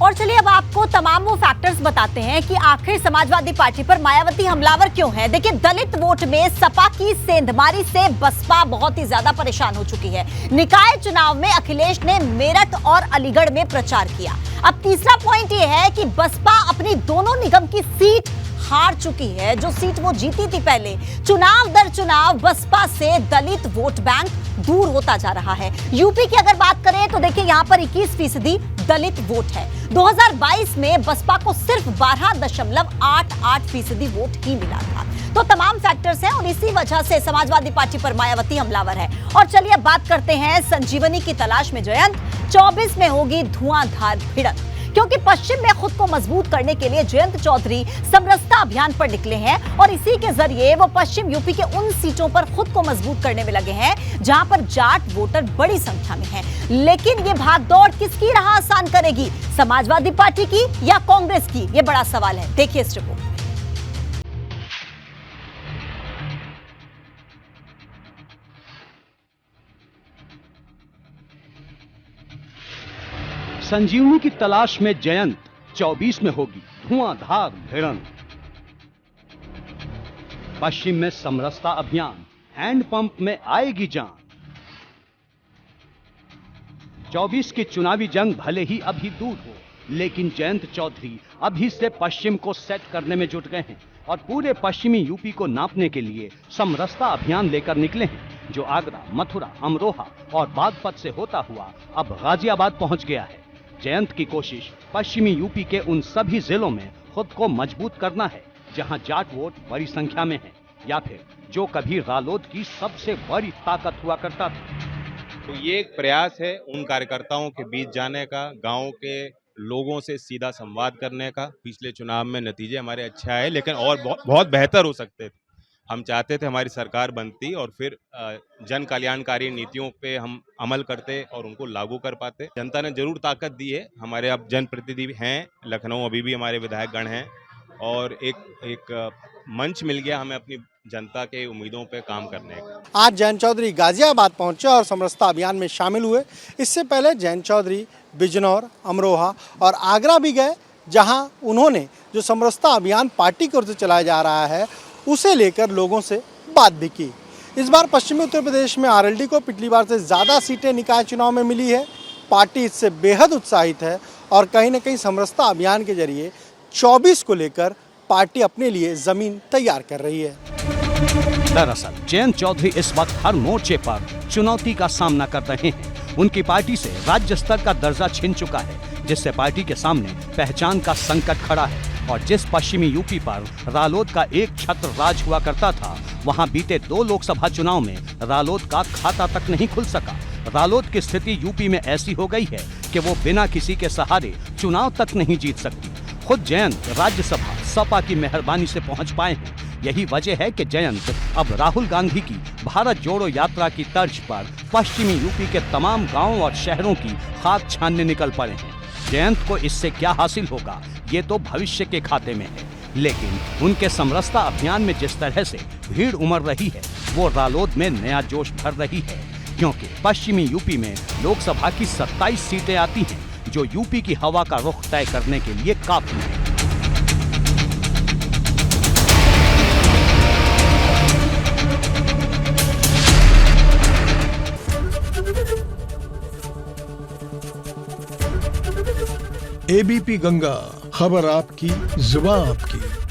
और चलिए अब आपको तमाम वो फैक्टर्स बताते हैं कि आखिर समाजवादी पार्टी पर मायावती हमलावर क्यों है। देखिए, दलित वोट में सपा की सेंधमारी से बसपा बहुत ही ज्यादा परेशान हो चुकी है। निकाय चुनाव में अखिलेश ने मेरठ और अलीगढ़ में प्रचार किया। अब तीसरा पॉइंट ये है कि बसपा अपनी दोनों निगम की सीट हार चुकी है, जो सीट वो जीती थी पहले। चुनाव दर चुनाव बसपा से दलित वोट बैंक दूर होता जा रहा है। यूपी की अगर बात करें तो देखिए यहां पर 21% दलित वोट है। 2022 में बसपा को सिर्फ 12.88% वोट ही मिला था। तो तमाम फैक्टर्स हैं और इसी वजह से समाजवादी पार्टी पर मायावती हमलावर है। और चलिए बात करते हैं संजीवनी की तलाश में जयंत 24 में होगी धुआंधार भिड़ंत, क्योंकि पश्चिम में खुद को मजबूत करने के लिए जयंत चौधरी समरसता अभियान पर निकले हैं और इसी के जरिए वो पश्चिम यूपी के उन सीटों पर खुद को मजबूत करने में लगे हैं जहां पर जाट वोटर बड़ी संख्या में हैं। लेकिन ये भागदौड़ किसकी राह आसान करेगी, समाजवादी पार्टी की या कांग्रेस की? ये बड़ा सवाल है। देखिए इस रिपोर्ट। संजीवनी की तलाश में जयंत 24 में होगी धुआंधार भिड़ंत। पश्चिम में समरसता अभियान, हैंडपंप में आएगी जान। 24 की चुनावी जंग भले ही अभी दूर हो, लेकिन जयंत चौधरी अभी से पश्चिम को सेट करने में जुट गए हैं और पूरे पश्चिमी यूपी को नापने के लिए समरसता अभियान लेकर निकले हैं, जो आगरा, मथुरा, अमरोहा और बागपत से होता हुआ अब गाजियाबाद पहुंच गया है। जयंत की कोशिश पश्चिमी यूपी के उन सभी जिलों में खुद को मजबूत करना है जहां जाट वोट बड़ी संख्या में है या फिर जो कभी रालोद की सबसे बड़ी ताकत हुआ करता था। तो ये एक प्रयास है उन कार्यकर्ताओं के बीच जाने का, गांव के लोगों से सीधा संवाद करने का। पिछले चुनाव में नतीजे हमारे अच्छे आए, लेकिन और बहुत बेहतर हो सकते थे। हम चाहते थे हमारी सरकार बनती और फिर जन कल्याणकारी नीतियों पे हम अमल करते और उनको लागू कर पाते। जनता ने जरूर ताकत दी है। हमारे अब जनप्रतिनिधि हैं लखनऊ, अभी भी हमारे विधायक गण हैं और एक मंच मिल गया हमें अपनी जनता के उम्मीदों पे काम करने का। आज जयंत चौधरी गाजियाबाद पहुंचे और समरसता अभियान में शामिल हुए। इससे पहले जयंत चौधरी बिजनौर, अमरोहा और आगरा भी गए, जहां उन्होंने जो समरसता अभियान पार्टी की ओर से चलाया जा रहा है उसे लेकर लोगों से बात भी की। इस बार पश्चिमी उत्तर प्रदेश में आरएलडी को पिछली बार से ज़्यादा सीटें निकाय चुनाव में मिली है। पार्टी इससे बेहद उत्साहित है और कहीं न कहीं समरसता अभियान के जरिए 24 को लेकर पार्टी अपने लिए जमीन तैयार कर रही है। दरअसल जयंत चौधरी इस वक्त हर मोर्चे पर चुनौती का सामना कर रहे हैं। उनकी पार्टी से राज्य स्तर का दर्जा छिन चुका है, जिससे पार्टी के सामने पहचान का संकट खड़ा है। और जिस पश्चिमी यूपी पर रालोद का एक छत्र राज हुआ करता था, वहां बीते 2 लोकसभा चुनाव में रालोद का खाता तक नहीं खुल सका। रालोद की स्थिति यूपी में ऐसी हो गई है कि वो बिना किसी के सहारे चुनाव तक नहीं जीत सकती। खुद जयंत राज्यसभा सपा की मेहरबानी से पहुंच पाए हैं। यही वजह है कि जयंत अब राहुल गांधी की भारत जोड़ो यात्रा की तर्ज पर पश्चिमी यूपी के तमाम गांवों और शहरों की खाक छानने निकल पड़े हैं। जयंत को इससे क्या हासिल होगा, ये तो भविष्य के खाते में है, लेकिन उनके समरसता अभियान में जिस तरह से भीड़ उमड़ रही है, वो रालोद में नया जोश भर रही है। क्योंकि पश्चिमी यूपी में लोकसभा की 27 सीटें आती हैं, जो यूपी की हवा का रुख तय करने के लिए काफी है। एबीपी गंगा, खबर आपकी, जुबान आपकी।